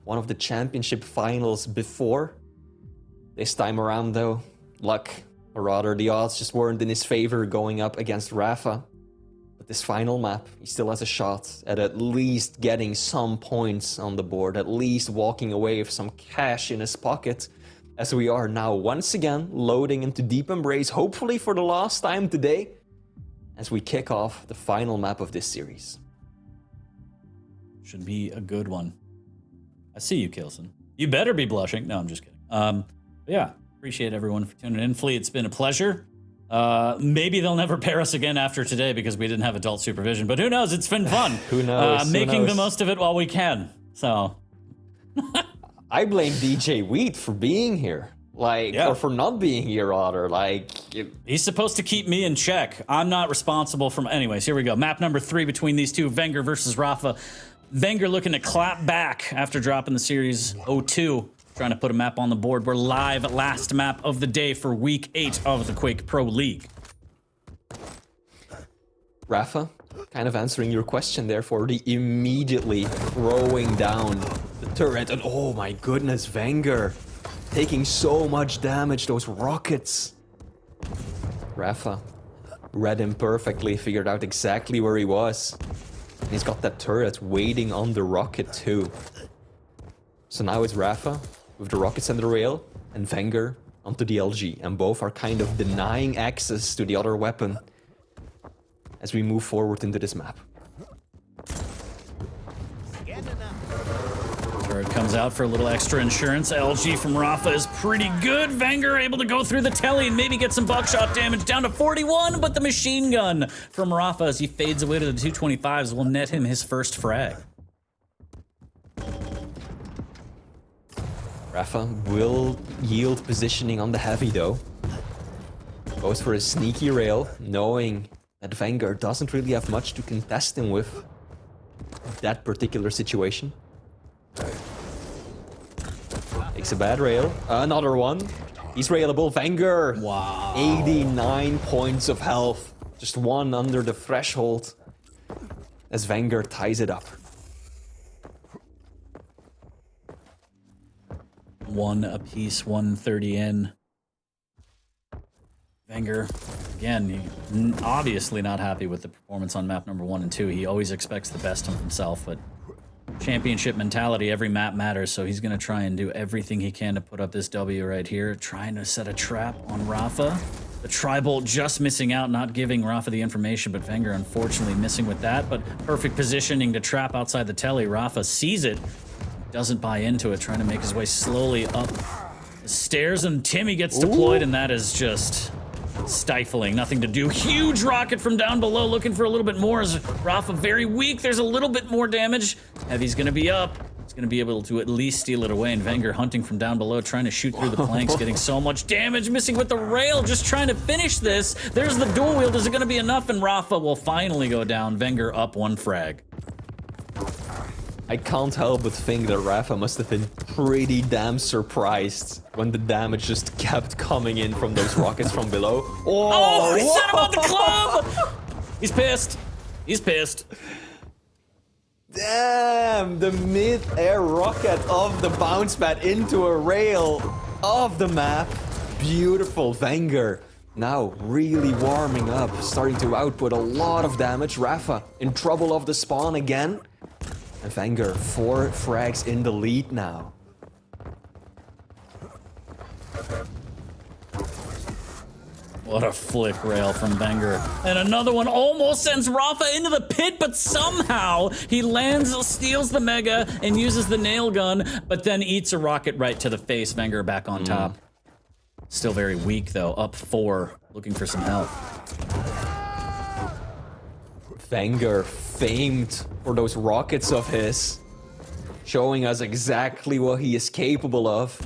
one of the championship finals before. This time around, though, luck, or rather the odds just weren't in his favor going up against Rapha. But this final map, he still has a shot at least getting some points on the board, at least walking away with some cash in his pocket, as we are now once again loading into Deep Embrace, hopefully for the last time today, as we kick off the final map of this series. Should be a good one. I see you, Kilson. You better be blushing. No, I'm just kidding. Yeah, appreciate everyone for tuning in. Flea, it's been a pleasure. Maybe they'll never pair us again after today because we didn't have adult supervision, but who knows? It's been fun. Who knows? Making the most of it while we can. So I blame DJ Wheat for being here. Or for not being here, rather. He's supposed to keep me in check. I'm not responsible for... Anyways, here we go. Map number 3 between these two, Wenger versus Rapha. Wenger looking to clap back after dropping the series 0-2. Trying to put a map on the board. We're live at last map of the day for week 8 of the Quake Pro League. Rapha, kind of answering your question there, for the immediately throwing down the turret. And oh my goodness, Wenger taking so much damage, those rockets. Rapha read him perfectly, figured out exactly where he was. And he's got that turret waiting on the rocket too. So now it's Rapha with the rockets and the rail, and Wenger onto the LG, and both are kind of denying access to the other weapon as we move forward into this map. comes out for a little extra insurance. LG from Rapha is pretty good. VengeurR able to go through the telly and maybe get some buckshot damage down to 41, but the machine gun from Rapha as he fades away to the 225s will net him his first frag. Rapha will yield positioning on the heavy though. Goes for a sneaky rail, knowing that VengeurR doesn't really have much to contest him with that particular situation. Takes a bad rail. Another one. He's railable. VengeurR. Wow. 89 points of health. Just one under the threshold. As VengeurR ties it up. One apiece, 130 in. VengeurR, again, obviously not happy with the performance on map number 1 and 2. He always expects the best of himself, but championship mentality, every map matters, so he's going to try and do everything he can to put up this W right here, trying to set a trap on Rapha. The tri-bolt just missing out, not giving Rapha the information, but VengeurR unfortunately missing with that, but perfect positioning to trap outside the telly. Rapha sees it, doesn't buy into it, trying to make his way slowly up the stairs, and Timmy gets deployed, and that is just stifling. Nothing to do. Huge rocket from down below, looking for a little bit more. As Rapha very weak, there's a little bit more damage. Heavy's gonna be up. He's gonna be able to at least steal it away, and VengeurR hunting from down below, trying to shoot through the planks, getting so much damage, missing with the rail, just trying to finish this. There's the dual wield. Is it gonna be enough? And Rapha will finally go down. VengeurR up 1 frag. I can't help but think that Rapha must have been pretty damn surprised when the damage just kept coming in from those rockets from below. Oh, he set him on the club! He's pissed. He's pissed. Damn, the mid-air rocket of the bounce pad into a rail of the map. Beautiful. VengeurR now really warming up, starting to output a lot of damage. Rapha in trouble off the spawn again. And VengeurR 4 frags in the lead now. What a flick rail from VengeurR. And another one almost sends Rapha into the pit, but somehow he lands, steals the mega, and uses the nail gun, but then eats a rocket right to the face. VengeurR back on top. Still very weak though, up 4, looking for some help. VengeurR famed for those rockets of his, showing us exactly what he is capable of.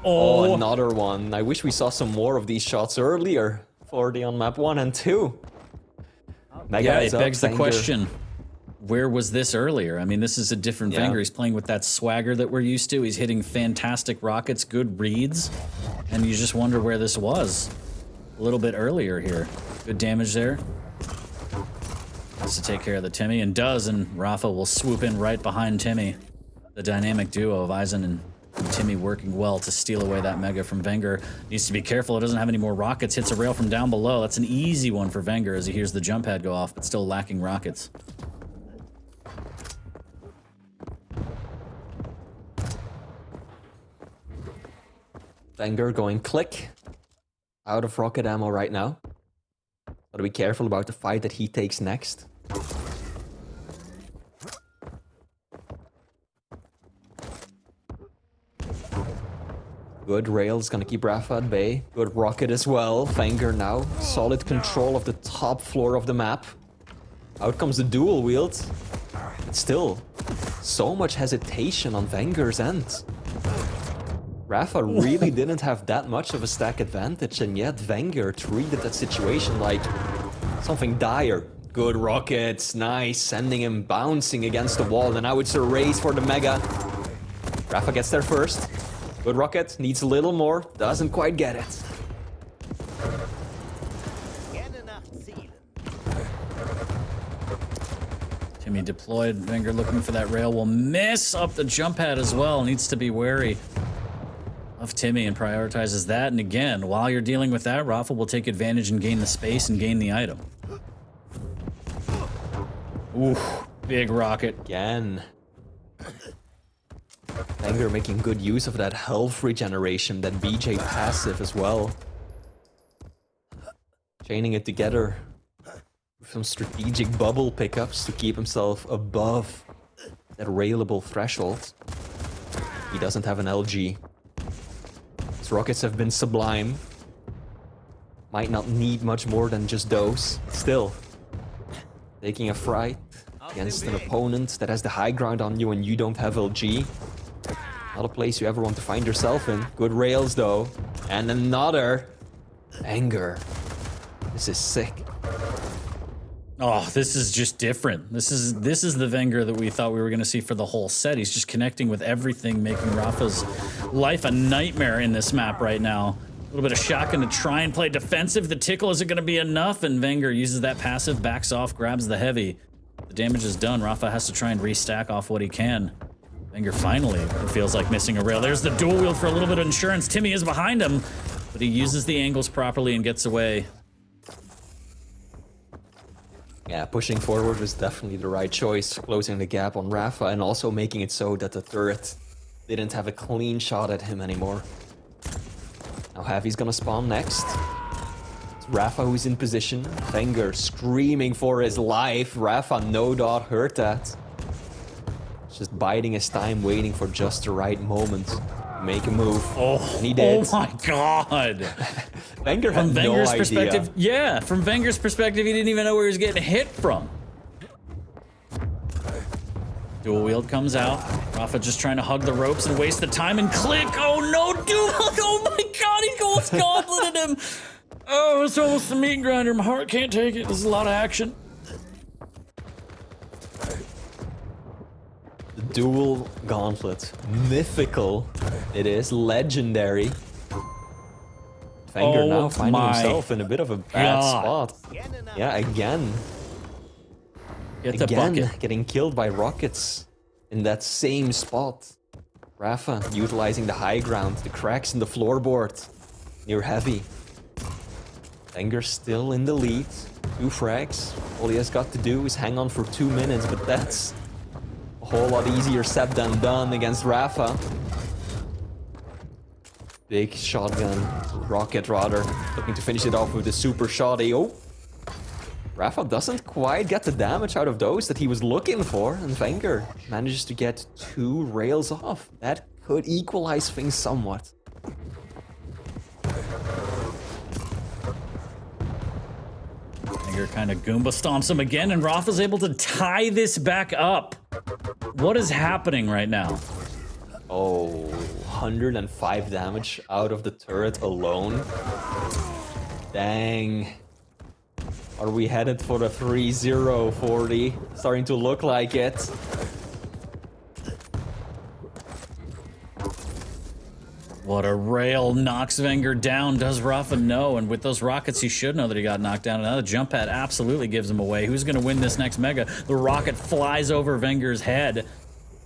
Oh, another one. I wish we saw some more of these shots earlier for the on map 1 and 2. Yeah, it begs the question, where was this earlier? I mean, this is a different VengeurR. He's playing with that swagger that we're used to. He's hitting fantastic rockets, good reads, and you just wonder where this was a little bit earlier here. Good damage there. Has to take care of the Timmy, and does, and Rapha will swoop in right behind Timmy. The dynamic duo of Eisen and Timmy working well to steal away that mega from VengeurR. Needs to be careful, it doesn't have any more rockets. Hits a rail from down below. That's an easy one for VengeurR as he hears the jump pad go off, but still lacking rockets. VengeurR going click. Out of rocket ammo right now. Gotta be careful about the fight that he takes next. Good rails, gonna keep Rapha at bay. Good rocket as well. VengeurR now, solid control of the top floor of the map. Out comes the dual wield. But still, so much hesitation on VengeurR's end. Rapha really didn't have that much of a stack advantage, and yet VengeurR treated that situation like something dire. Good rockets, nice, sending him bouncing against the wall, and now it's a race for the mega. Rapha gets there first. Good rocket, needs a little more, doesn't quite get it. Timmy deployed, VengeurR looking for that rail, will miss up the jump pad as well, needs to be wary of Timmy and prioritizes that. And again, while you're dealing with that, Rapha will take advantage and gain the space and gain the item. Ooh, big rocket. Again. VengeurR making good use of that health regeneration, that BJ passive as well. Chaining it together with some strategic bubble pickups to keep himself above that railable threshold. He doesn't have an LG. His rockets have been sublime. Might not need much more than just those. Still, taking a fright against an opponent that has the high ground on you and you don't have LG. Not a place you ever want to find yourself in. Good rails though. And another. VengeurR. This is sick. Oh, this is just different. This is the VengeurR that we thought we were going to see for the whole set. He's just connecting with everything, making rapha's life a nightmare in this map right now. A little bit of shotgun to try and play defensive. The tickle isn't going to be enough, and VengeurR uses that passive, backs off, grabs the heavy. The damage is done. Rapha has to try and restack off what he can. VengeurR finally, it feels like missing a rail. There's the dual wield for a little bit of insurance. Timmy is behind him, but he uses the angles properly and gets away. Yeah, pushing forward was definitely the right choice, closing the gap on Rapha and also making it so that the turret didn't have a clean shot at him anymore. Now Heavy's gonna spawn next. It's Rapha who's in position. VengeurR screaming for his life. Rapha no doubt heard that. Just biding his time, waiting for just the right moment to make a move. Oh, and he did. Oh my god! VengeurR had From no VengeurR's idea. perspective, yeah, from VengeurR's perspective, he didn't even know where he was getting hit from. Dual wield comes out. Rapha just trying to hug the ropes and waste the time and click. Oh no, dual! Oh my god, he goes gauntleted him. Oh, it's almost a meat grinder. My heart can't take it. This is a lot of action. The dual gauntlet. Mythical. It is legendary. VengeurR now finding himself in a bit of a bad spot. Yeah, again. Get the bucket. Getting killed by rockets in that same spot. Rapha utilizing the high ground, the cracks in the floorboard near Heavy. VengeurR still in the lead. 2 frags. All he has got to do is hang on for 2 minutes, but that's a whole lot easier said than done against Rapha. Big shotgun, rocket rather, looking to finish it off with a super shotty. Oh, Rapha doesn't quite get the damage out of those that he was looking for, and VengeurR manages to get 2 rails off. That could equalize things somewhat. VengeurR kind of Goomba stomps him again, and Rapha's able to tie this back up. What is happening right now? Oh, 105 damage out of the turret alone. Dang. Are we headed for the 3-0 40? Starting to look like it. What a rail knocks VengeurR down. Does Rapha know? And with those rockets, he should know that he got knocked down. Another jump pad absolutely gives him away. Who's going to win this next mega? The rocket flies over VengeurR's head.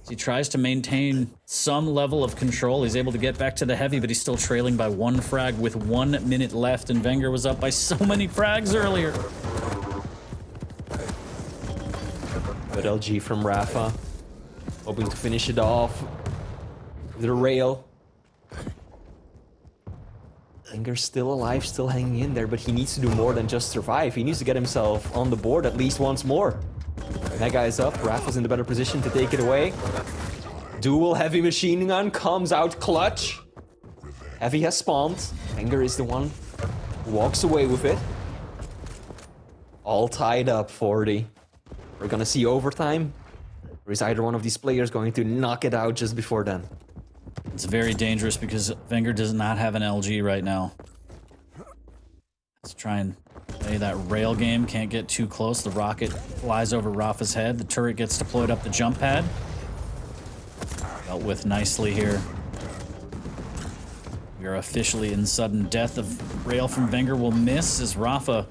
He tries to maintain some level of control. He's able to get back to the heavy, but he's still trailing by 1 frag with 1 minute left, and VengeurR was up by so many frags earlier. Good LG from Rapha. Hoping to finish it off with a rail. VengeurR's still alive, still hanging in there, but he needs to do more than just survive. He needs to get himself on the board at least once more. Mega is up, Rapha's in the better position to take it away. Dual heavy machine gun comes out clutch. Heavy has spawned. VengeurR is the one who walks away with it. All tied up, 40. We're gonna see overtime. Or is either one of these players going to knock it out just before then? It's very dangerous because VengeurR does not have an LG right now. Let's try and play that rail game. Can't get too close. The rocket flies over Rapha's head. The turret gets deployed up the jump pad. Dealt with nicely here. We are officially in sudden death. Of rail from VengeurR will miss as Rapha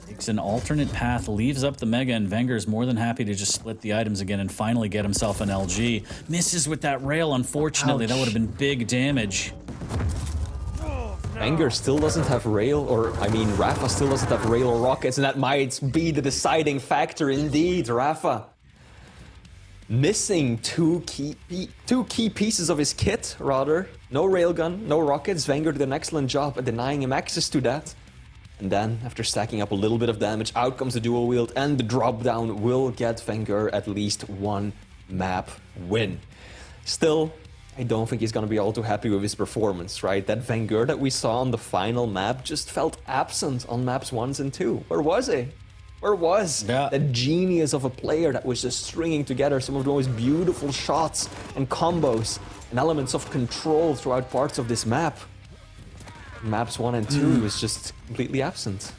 takes an alternate path, leaves up the mega, and VengeurR is more than happy to just split the items again and finally get himself an LG. Misses with that rail, unfortunately. Ouch. That would have been big damage. VengeurR still doesn't have rail, or I mean, Rapha still doesn't have rail or rockets, and that might be the deciding factor indeed. Rapha missing two key pieces of his kit, rather. No railgun, no rockets. VengeurR did an excellent job at denying him access to that. And then, after stacking up a little bit of damage, out comes the dual wield, and the drop down will get VengeurR at least one map win. Still, I don't think he's gonna be all too happy with his performance, right? That VengeurR that we saw on the final map just felt absent on maps 1 and 2. Where was he? Where was that genius of a player that was just stringing together some of the most beautiful shots and combos and elements of control throughout parts of this map? Maps 1 and 2 is just completely absent.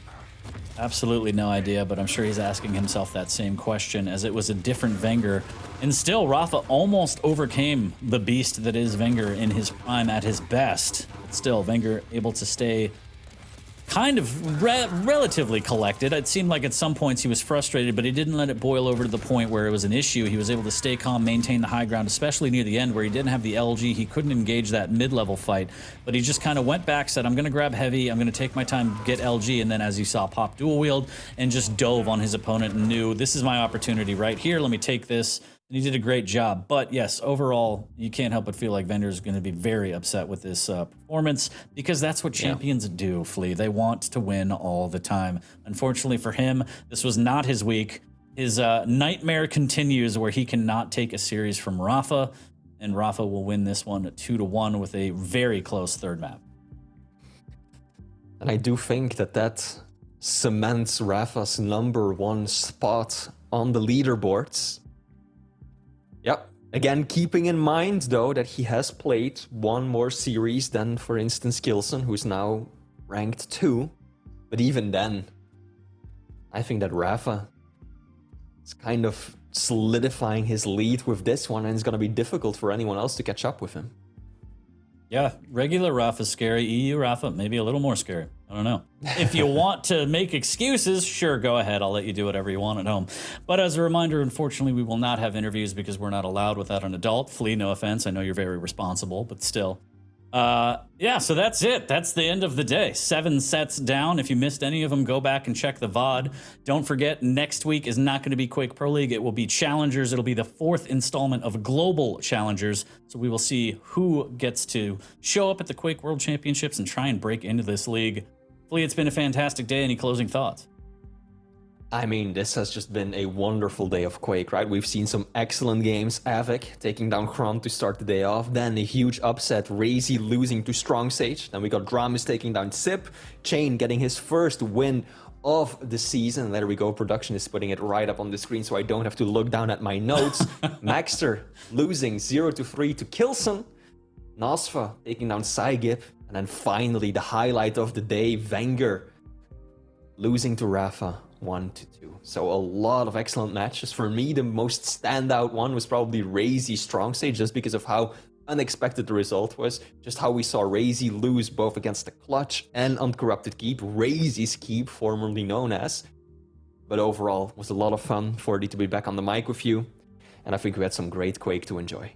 Absolutely no idea, but I'm sure he's asking himself that same question, as it was a different VengeurR. And still, Rapha almost overcame the beast that is VengeurR in his prime at his best. But still, VengeurR able to stay kind of relatively collected. It seemed like at some points he was frustrated, but he didn't let it boil over to the point where it was an issue. He was able to stay calm, maintain the high ground, especially near the end where he didn't have the LG. He couldn't engage that mid-level fight, but he just kind of went back, said, I'm going to grab heavy, I'm going to take my time, get LG, and then as you saw, pop dual wield and just dove on his opponent and knew, this is my opportunity right here, let me take this. And he did a great job. But yes, overall, you can't help but feel like VengeurR is going to be very upset with this performance, because that's what champions do, Flea. They want to win all the time. Unfortunately for him, this was not his week. His nightmare continues, where he cannot take a series from Rapha, and Rapha will win this one 2-1 with a very close third map. And I do think that cements Rapha's #1 spot on the leaderboards. Yep. Again, keeping in mind, though, that he has played one more series than, for instance, Kilson, who's now ranked 2. But even then, I think that Rapha is kind of solidifying his lead with this one, and it's going to be difficult for anyone else to catch up with him. Yeah, regular Rapha's scary. EU Rapha, maybe a little more scary. I don't know. If you want to make excuses, sure, go ahead. I'll let you do whatever you want at home. But as a reminder, unfortunately, we will not have interviews because we're not allowed without an adult. Flea, no offense. I know you're very responsible, but still. Yeah, so that's it. That's the end of the day. 7 sets down. If you missed any of them, go back and check the VOD. Don't forget, next week is not going to be Quake Pro League. It will be Challengers. It'll be the 4th installment of Global Challengers. So we will see who gets to show up at the Quake World Championships and try and break into this league. Flea, it's been a fantastic day. Any closing thoughts? I mean, this has just been a wonderful day of Quake, right? We've seen some excellent games. Avik taking down Chrom to start the day off. Then a huge upset, Razy losing to Strong Sage. Then we got Dramus taking down Sip. Chain getting his first win of the season. There we go. Production is putting it right up on the screen so I don't have to look down at my notes. Maxter losing 0-3 to Kilson. Nasfa taking down Saigip. And then finally, the highlight of the day, VengeurR losing to Rapha 1-2. So a lot of excellent matches. For me, the most standout one was probably Razy Strong Sage, just because of how unexpected the result was. Just how we saw Razy lose both against the Clutch and Uncorrupted Keep, Razy's Keep, formerly known as. But overall, it was a lot of fun. 40 to be back on the mic with you. And I think we had some great Quake to enjoy.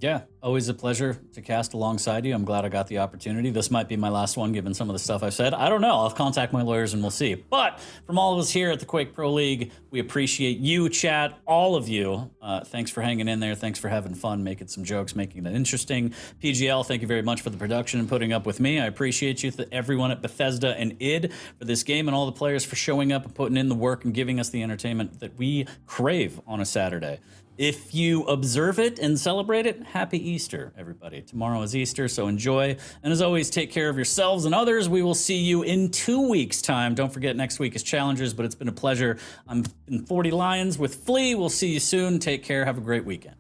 Yeah, always a pleasure to cast alongside you. I'm glad I got the opportunity. This might be my last one, given some of the stuff I've said. I don't know. I'll contact my lawyers and we'll see. But from all of us here at the Quake Pro League, we appreciate you, chat, all of you. Thanks for hanging in there. Thanks for having fun, making some jokes, making it interesting. PGL, thank you very much for the production and putting up with me. I appreciate you, everyone at Bethesda and id for this game, and all the players for showing up and putting in the work and giving us the entertainment that we crave on a Saturday. If you observe it and celebrate it, happy Easter, everybody. Tomorrow is Easter, so enjoy. And as always, take care of yourselves and others. We will see you in 2 weeks' time. Don't forget, next week is Challengers, but it's been a pleasure. I'm in 40 Lions with Flea. We'll see you soon. Take care. Have a great weekend.